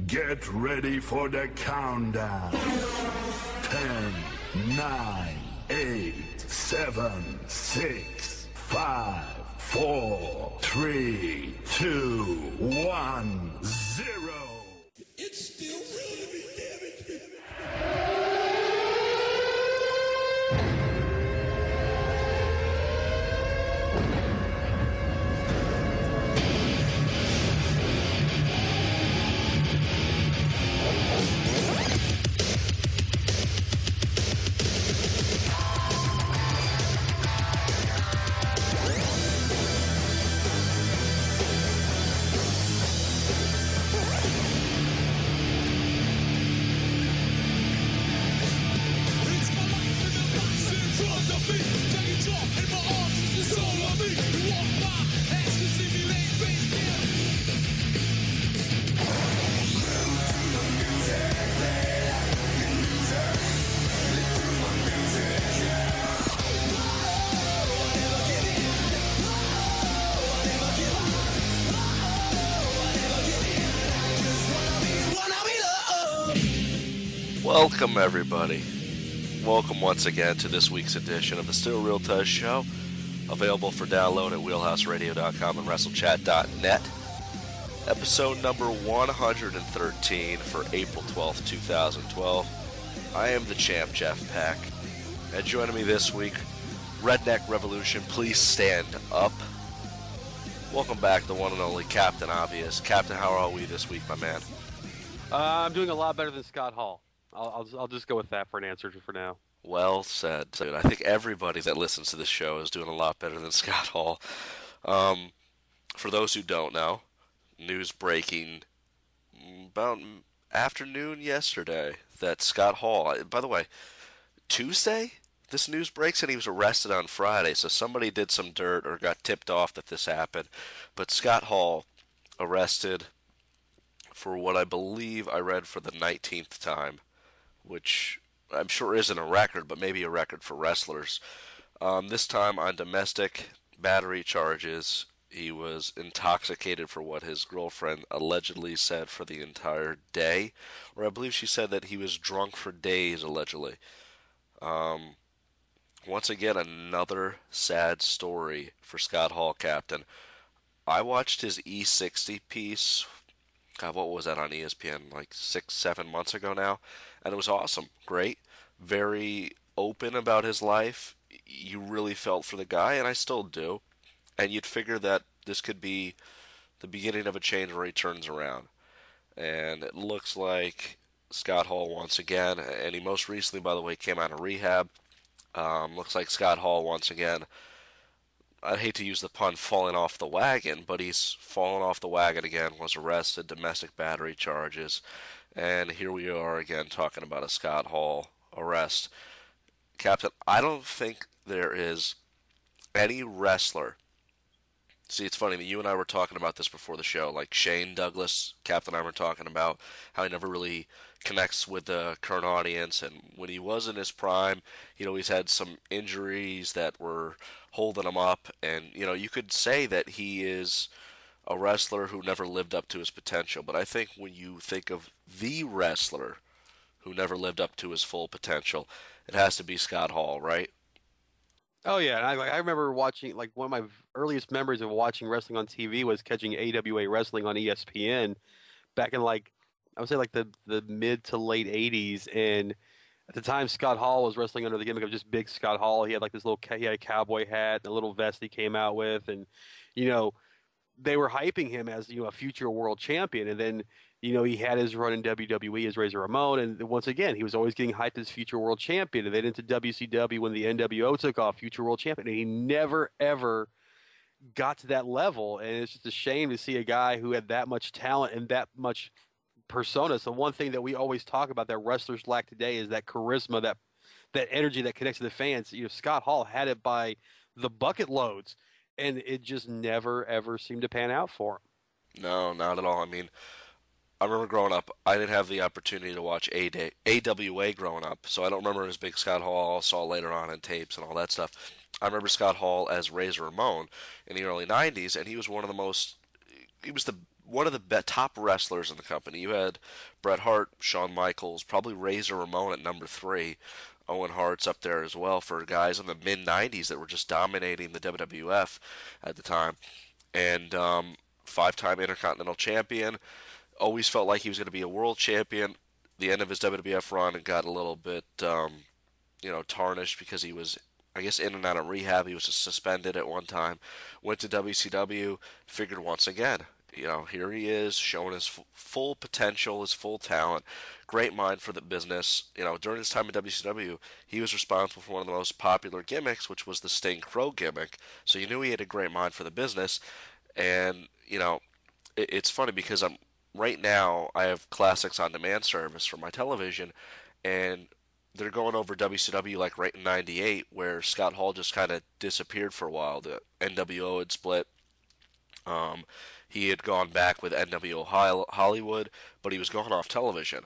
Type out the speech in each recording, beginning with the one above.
Get ready for the countdown. 10, 9, 8, 7, 6, 5, 4, 3, 2, 1, 0. It's still real to me, damn it. Welcome, everybody. Welcome once again to this week's edition of the Still Real Tuz Show, available for download at wheelhouseradio.com and wrestlechat.net. Episode number 113 for April 12th, 2012. I am the champ, Jeff Peck. And joining me this week, Redneck Revolution, please stand up. Welcome back, the one and only Captain Obvious. Captain, how are we this week, my man? I'm doing a lot better than Scott Hall. I'll just go with that for an answer for now. Well said. I think everybody that listens to this show is doing a lot better than Scott Hall. For those who don't know, news breaking about afternoon yesterday that Scott Hall, by the way, Tuesday, this news breaks and he was arrested on Friday, so somebody did some dirt or got tipped off that this happened. But Scott Hall arrested for what I believe I read for the 19th time, which I'm sure isn't a record, but maybe a record for wrestlers. This time on domestic battery charges. He was intoxicated for what his girlfriend allegedly said for the entire day, or I believe she said that he was drunk for days, allegedly. Once again, another sad story for Scott Hall, Captain. I watched his E60 piece. God, what was that on ESPN, like 6-7 months ago now? And it was awesome. Great. Very open about his life. You really felt for the guy, and I still do. And you'd figure that this could be the beginning of a change where he turns around. And it looks like Scott Hall once again, and he most recently, by the way, came out of rehab. Looks like Scott Hall once again, I hate to use the pun, falling off the wagon, but he's fallen off the wagon again, was arrested, domestic battery charges, and here we are again talking about a Scott Hall arrest. Captain, I don't think there is any wrestler. See, it's funny that you and I were talking about this before the show, like Shane Douglas, Captain and I were talking about how he never really connects with the current audience, and when he was in his prime, he'd always had some injuries that were holding him up, and you could say that he is a wrestler who never lived up to his potential. But I think when you think of the wrestler who never lived up to his full potential, it has to be Scott Hall, right? Oh yeah, and I remember watching, like, one of my earliest memories of watching wrestling on TV was catching AWA wrestling on ESPN back in, like, I would say, like, the mid to late 80s, and at the time Scott Hall was wrestling under the gimmick of just Big Scott Hall. He had like this he had a cowboy hat and a little vest he came out with, and they were hyping him as a future world champion, and then he had his run in WWE as Razor Ramon, and once again he was always getting hyped as future world champion, and then into WCW when the NWO took off, future world champion, and he never ever got to that level. And it's just a shame to see a guy who had that much talent and that much persona. So one thing that we always talk about that wrestlers lack today is that charisma, that energy that connects to the fans. Scott Hall had it by the bucket loads, and it just never ever seemed to pan out for him. No, not at all. I mean, I remember growing up, I didn't have the opportunity to watch AWA growing up, so I don't remember as Big Scott Hall. I saw later on in tapes and all that stuff. I remember Scott Hall as Razor Ramon in the early 90s, and he was one of the most, he was one of the top wrestlers in the company. You had Bret Hart, Shawn Michaels, probably Razor Ramon at number 3. Owen Hart's up there as well for guys in the mid-90s that were just dominating the WWF at the time. And 5-time Intercontinental Champion. Always felt like he was going to be a world champion. The end of his WWF run and got a little bit, tarnished because he was, I guess, in and out of rehab. He was suspended at one time. Went to WCW, figured once again, here he is showing his full potential, his full talent, great mind for the business. During his time in WCW, he was responsible for one of the most popular gimmicks, which was the Sting Crow gimmick. So you knew he had a great mind for the business. And, it's funny because right now I have Classics on Demand service for my television, and they're going over WCW like right in '98, where Scott Hall just kind of disappeared for a while. The NWO had split. He had gone back with NWO Hollywood, but he was going off television,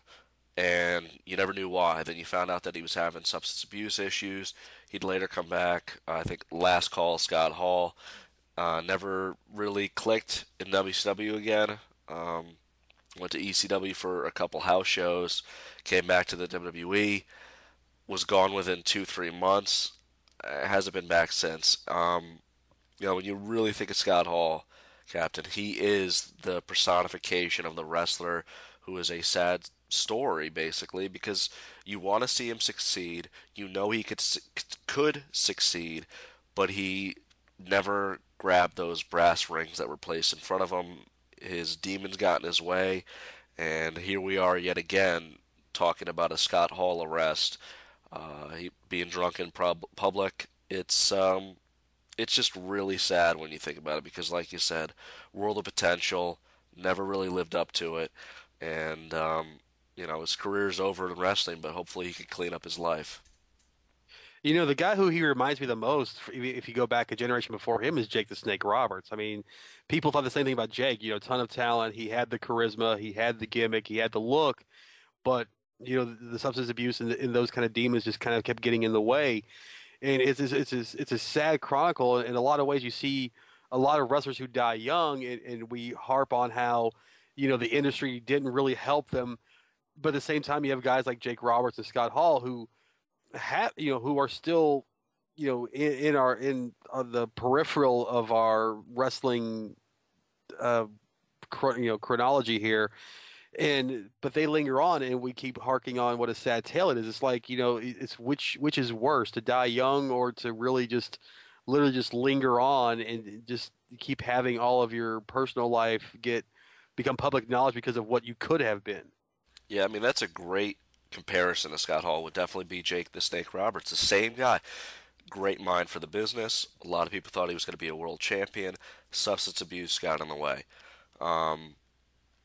and you never knew why. Then you found out that he was having substance abuse issues. He'd later come back. I think Last Call Scott Hall never really clicked in WCW again. Went to ECW for a couple house shows, came back to the WWE, was gone within 2-3 months, hasn't been back since. When you really think of Scott Hall, Captain, he is the personification of the wrestler who is a sad story, basically, because you want to see him succeed. You know he could succeed, but he never grabbed those brass rings that were placed in front of him. His demons got in his way, and here we are yet again talking about a Scott Hall arrest. He being drunk in public. It's just really sad when you think about it, because like you said, world of potential, never really lived up to it, and his career's over in wrestling, but hopefully he can clean up his life. The guy who he reminds me the most, if you go back a generation before him, is Jake the Snake Roberts. I mean, people thought the same thing about Jake. Ton of talent. He had the charisma. He had the gimmick. He had the look. But, the substance abuse and those kind of demons just kind of kept getting in the way. And it's a sad chronicle. In a lot of ways, you see a lot of wrestlers who die young, and we harp on how, the industry didn't really help them. But at the same time, you have guys like Jake Roberts and Scott Hall who who are still, in the peripheral of our wrestling, chronology here, but they linger on, and we keep harking on what a sad tale it is. It's like, it's which is worse, to die young or to really just literally just linger on and just keep having all of your personal life become public knowledge because of what you could have been. Yeah, I mean, that's a great comparison to Scott Hall. Would definitely be Jake the Snake Roberts, the same guy. Great mind for the business. A lot of people thought he was going to be a world champion. Substance abuse got in the way. And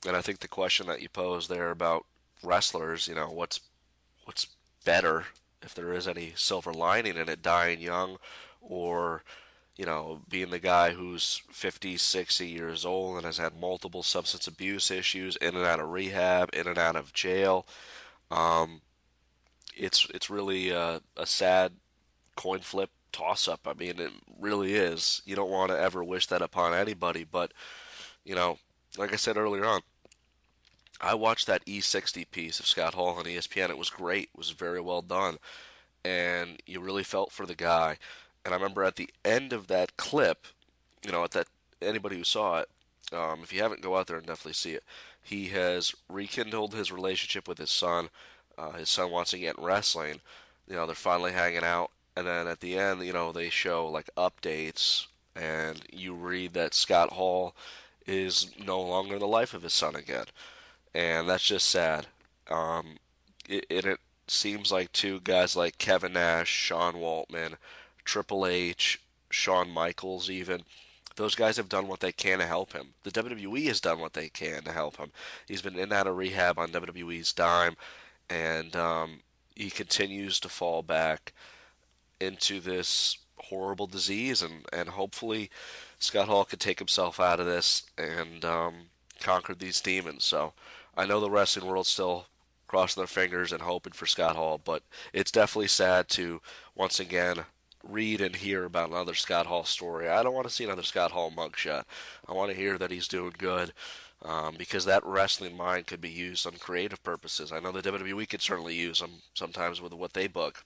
I think the question that you posed there about wrestlers, what's better, if there is any silver lining in it, dying young, or being the guy who's 50, 60 years old and has had multiple substance abuse issues, in and out of rehab, in and out of jail. It's really a sad coin flip toss up. I mean, it really is. You don't want to ever wish that upon anybody, but like I said earlier on, I watched that E60 piece of Scott Hall on ESPN. It was great. It was very well done, and you really felt for the guy. And I remember at the end of that clip, anybody who saw it, if you haven't, go out there and definitely see it. He has rekindled his relationship with his son. His son wants to get in wrestling. They're finally hanging out. And then at the end, they show like updates, and you read that Scott Hall is no longer in the life of his son again. And that's just sad. It seems like two guys like Kevin Nash, Sean Waltman, Triple H, Shawn Michaels even, those guys have done what they can to help him. The WWE has done what they can to help him. He's been in and out of rehab on WWE's dime, and he continues to fall back into this horrible disease, and hopefully Scott Hall could take himself out of this and conquer these demons. So I know the wrestling world's still crossing their fingers and hoping for Scott Hall, but it's definitely sad to once again read and hear about another Scott Hall story. I don't want to see another Scott Hall mugshot. I want to hear that he's doing good, because that wrestling mind could be used on creative purposes. I know the WWE could certainly use them sometimes with what they book.